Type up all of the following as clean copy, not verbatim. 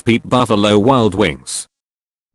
Peep Buffalo Wild Wings.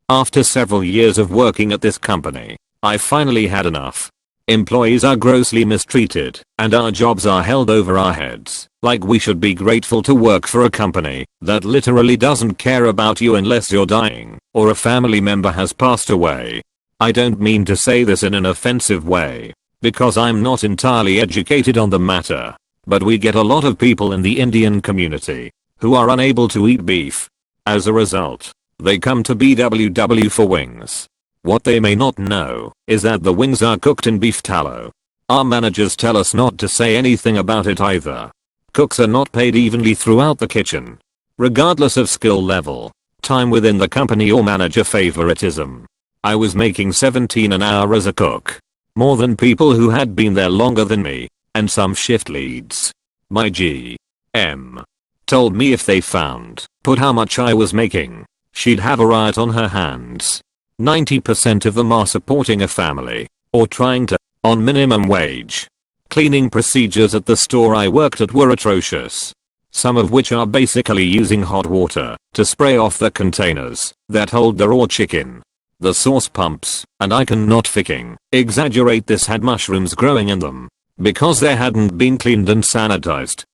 After several years of working at this company, I finally had enough. Employees are grossly mistreated, and our jobs are held over our heads, like we should be grateful to work for a company that literally doesn't care about you unless you're dying, or a family member has passed away. I don't mean to say this in an offensive way, because I'm not entirely educated on the matter, but we get a lot of people in the Indian community who are unable to eat beef. As a result, they come to BWW for wings. What they may not know is that the wings are cooked in beef tallow. Our managers tell us not to say anything about it either. Cooks are not paid evenly throughout the kitchen, regardless of skill level, time within the company or manager favoritism. I was making $17 an hour as a cook, more than people who had been there longer than me, and some shift leads. My GM told me if they found out how much I was making, she'd have a riot on her hands. 90% of them are supporting a family, or trying to, on minimum wage. Cleaning procedures at the store I worked at were atrocious. Some of which are basically using hot water to spray off the containers that hold the raw chicken. The sauce pumps, and I cannot fucking exaggerate this, had mushrooms growing in them, because they hadn't been cleaned and sanitized.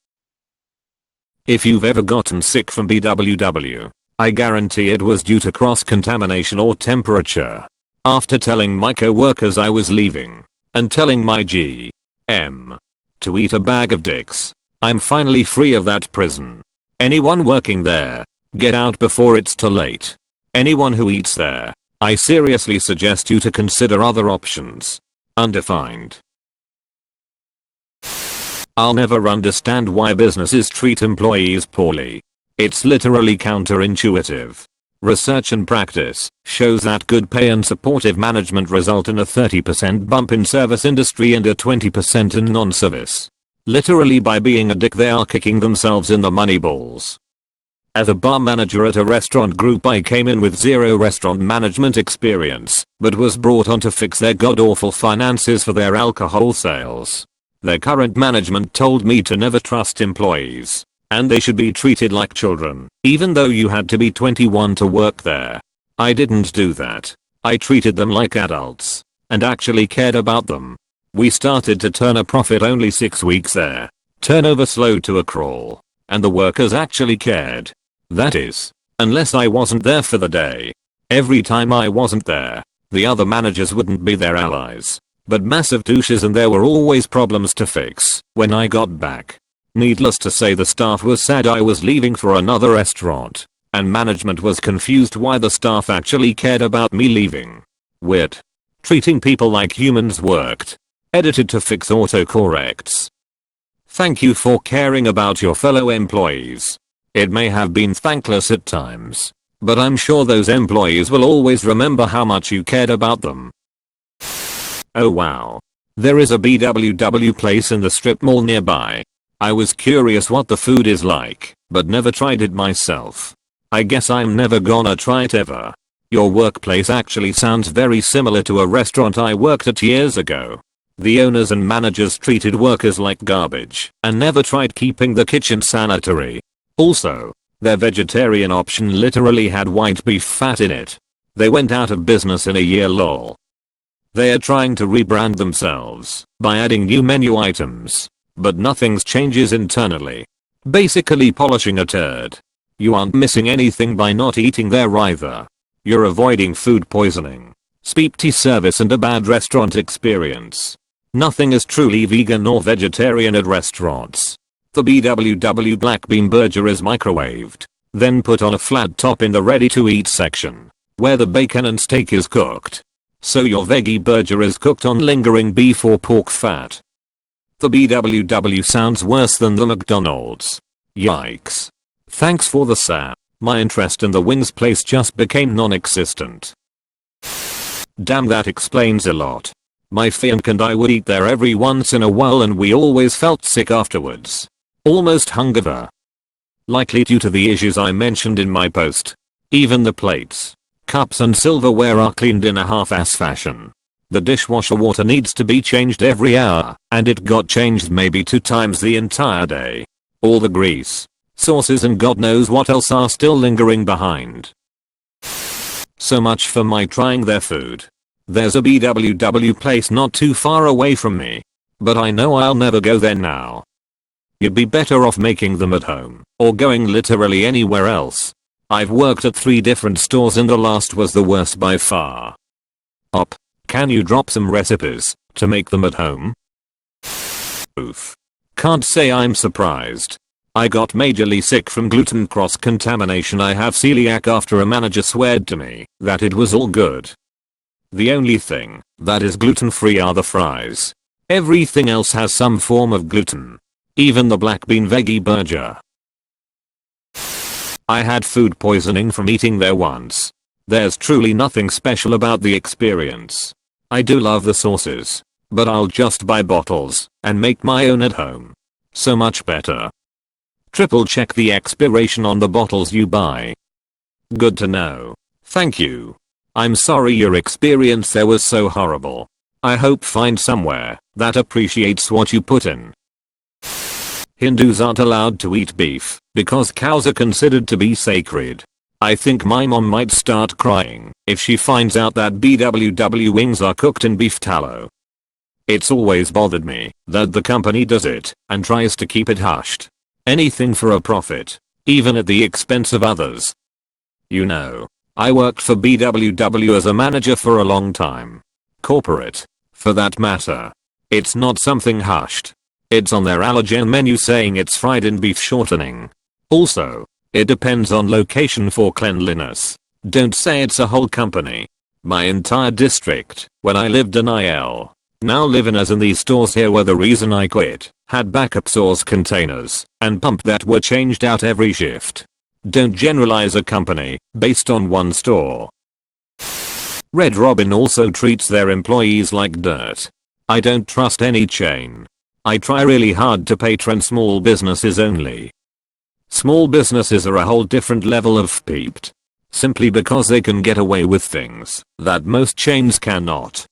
If you've ever gotten sick from BWW, I guarantee it was due to cross-contamination or temperature. After telling my co-workers I was leaving, and telling my GM to eat a bag of dicks, I'm finally free of that prison. Anyone working there, get out before it's too late. Anyone who eats there, I seriously suggest you to consider other options. Undefined. I'll never understand why businesses treat employees poorly. It's literally counterintuitive. Research and practice shows that good pay and supportive management result in a 30% bump in service industry and a 20% in non-service. Literally, by being a dick they are kicking themselves in the money balls. As a bar manager at a restaurant group, I came in with zero restaurant management experience, but was brought on to fix their god-awful finances for their alcohol sales. Their current management told me to never trust employees, and they should be treated like children, even though you had to be 21 to work there. I didn't do that. I treated them like adults, and actually cared about them. We started to turn a profit only 6 weeks there. Turnover slowed to a crawl, and the workers actually cared. That is, unless I wasn't there for the day. Every time I wasn't there, the other managers wouldn't be their allies, but massive douches, and there were always problems to fix when I got back. Needless to say, the staff was sad I was leaving for another restaurant, and management was confused why the staff actually cared about me leaving. Weird. Treating people like humans worked. Edited to fix autocorrects. Thank you for caring about your fellow employees. It may have been thankless at times, but I'm sure those employees will always remember how much you cared about them. Oh wow. There is a BWW place in the strip mall nearby. I was curious what the food is like, but never tried it myself. I guess I'm never gonna try it ever. Your workplace actually sounds very similar to a restaurant I worked at years ago. The owners and managers treated workers like garbage and never tried keeping the kitchen sanitary. Also, their vegetarian option literally had white beef fat in it. They went out of business in a year lol. They are trying to rebrand themselves by adding new menu items, but nothing changes internally. Basically polishing a turd. You aren't missing anything by not eating there either. You're avoiding food poisoning, spooky service, and a bad restaurant experience. Nothing is truly vegan or vegetarian at restaurants. The BWW black bean burger is microwaved, then put on a flat top in the ready-to-eat section, where the bacon and steak is cooked. So your veggie burger is cooked on lingering beef or pork fat. The BWW sounds worse than the McDonald's. Yikes. Thanks for the sap. My interest in the wings place just became non-existent. Damn, that explains a lot. My fiancé and I would eat there every once in a while, and we always felt sick afterwards. Almost hungover. Likely due to the issues I mentioned in my post. Even the plates, cups and silverware are cleaned in a half-ass fashion. The dishwasher water needs to be changed every hour, and it got changed maybe 2 times the entire day. All the grease, sauces and God knows what else are still lingering behind. So much for my trying their food. There's a BWW place not too far away from me, but I know I'll never go there now. You'd be better off making them at home, or going literally anywhere else. I've worked at 3 different stores and the last was the worst by far. Op, can you drop some recipes to make them at home? Oof. Can't say I'm surprised. I got majorly sick from gluten cross-contamination. I have celiac after a manager sweared to me that it was all good. The only thing that is gluten-free are the fries. Everything else has some form of gluten. Even the black bean veggie burger. I had food poisoning from eating there once. There's truly nothing special about the experience. I do love the sauces, but I'll just buy bottles and make my own at home. So much better. Triple check the expiration on the bottles you buy. Good to know. Thank you. I'm sorry your experience there was so horrible. I hope find somewhere that appreciates what you put in. Hindus aren't allowed to eat beef because cows are considered to be sacred. I think my mom might start crying if she finds out that BWW wings are cooked in beef tallow. It's always bothered me that the company does it and tries to keep it hushed. Anything for a profit, even at the expense of others. You know, I worked for BWW as a manager for a long time. Corporate, for that matter. It's not something hushed. It's on their allergen menu saying it's fried in beef shortening. Also, it depends on location for cleanliness. Don't say it's a whole company. My entire district, when I lived in IL, now live in as in these stores here were the reason I quit, had backup sauce containers and pump that were changed out every shift. Don't generalize a company based on one store. Red Robin also treats their employees like dirt. I don't trust any chain. I try really hard to patron small businesses only. Small businesses are a whole different level of peeped. Simply because they can get away with things that most chains cannot.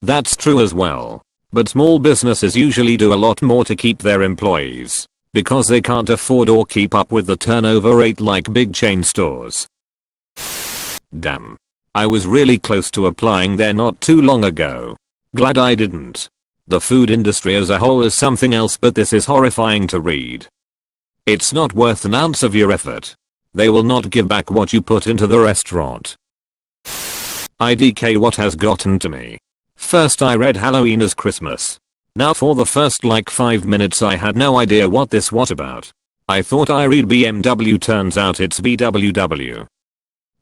That's true as well. But small businesses usually do a lot more to keep their employees. Because they can't afford or keep up with the turnover rate like big chain stores. Damn. I was really close to applying there not too long ago. Glad I didn't. The food industry as a whole is something else, but this is horrifying to read. It's not worth an ounce of your effort. They will not give back what you put into the restaurant. IDK, what has gotten to me? First I read Halloween as Christmas. Now for the first like 5 minutes I had no idea what this was about. I thought I read BMW, turns out it's BWW.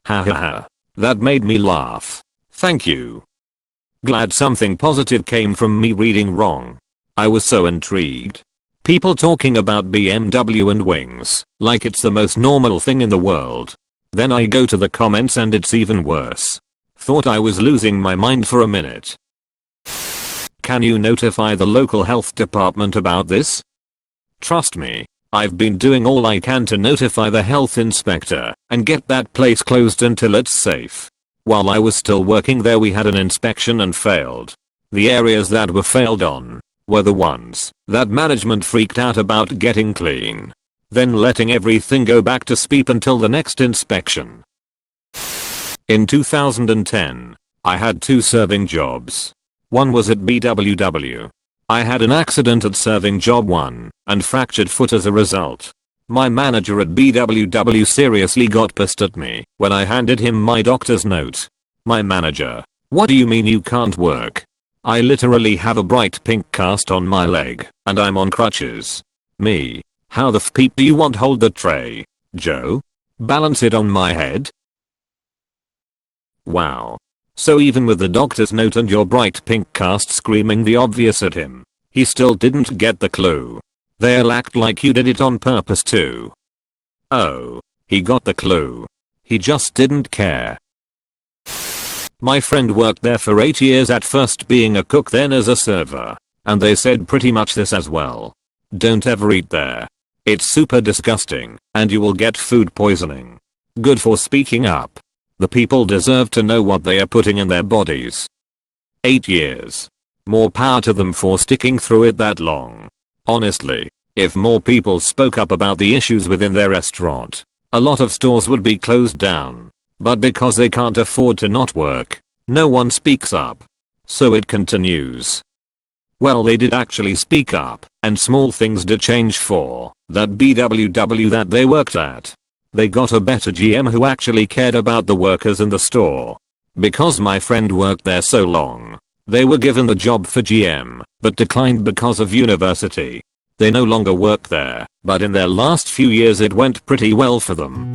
Ha ha ha. That made me laugh. Thank you. Glad something positive came from me reading wrong. I was so intrigued. People talking about BMW and wings like it's the most normal thing in the world. Then I go to the comments and it's even worse. Thought I was losing my mind for a minute. Can you notify the local health department about this? Trust me, I've been doing all I can to notify the health inspector and get that place closed until it's safe. While I was still working there we had an inspection and failed. The areas that were failed on were the ones that management freaked out about getting clean. Then letting everything go back to speed until the next inspection. In 2010, I had 2 serving jobs. One was at BWW. I had an accident at serving job 1 and fractured foot as a result. My manager at BWW seriously got pissed at me when I handed him my doctor's note. My manager, what do you mean you can't work? I literally have a bright pink cast on my leg and I'm on crutches. Me, how the f*** do you want hold the tray? Joe? Balance it on my head? Wow. So even with the doctor's note and your bright pink cast screaming the obvious at him, he still didn't get the clue. They'll act like you did it on purpose too. Oh, he got the clue. He just didn't care. My friend worked there for 8 years, at first being a cook then as a server, and they said pretty much this as well. Don't ever eat there. It's super disgusting and you will get food poisoning. Good for speaking up. The people deserve to know what they are putting in their bodies. 8 years. More power to them for sticking through it that long. Honestly, If more people spoke up about the issues within their restaurant, a lot of stores would be closed down. But because they can't afford to not work, no one speaks up. So it continues. Well, they did actually speak up, and small things did change for that BWW that they worked at. They got a better GM who actually cared about the workers in the store. Because my friend worked there so long, they were given the job for GM, but declined because of university. They no longer work there, but in their last few years it went pretty well for them.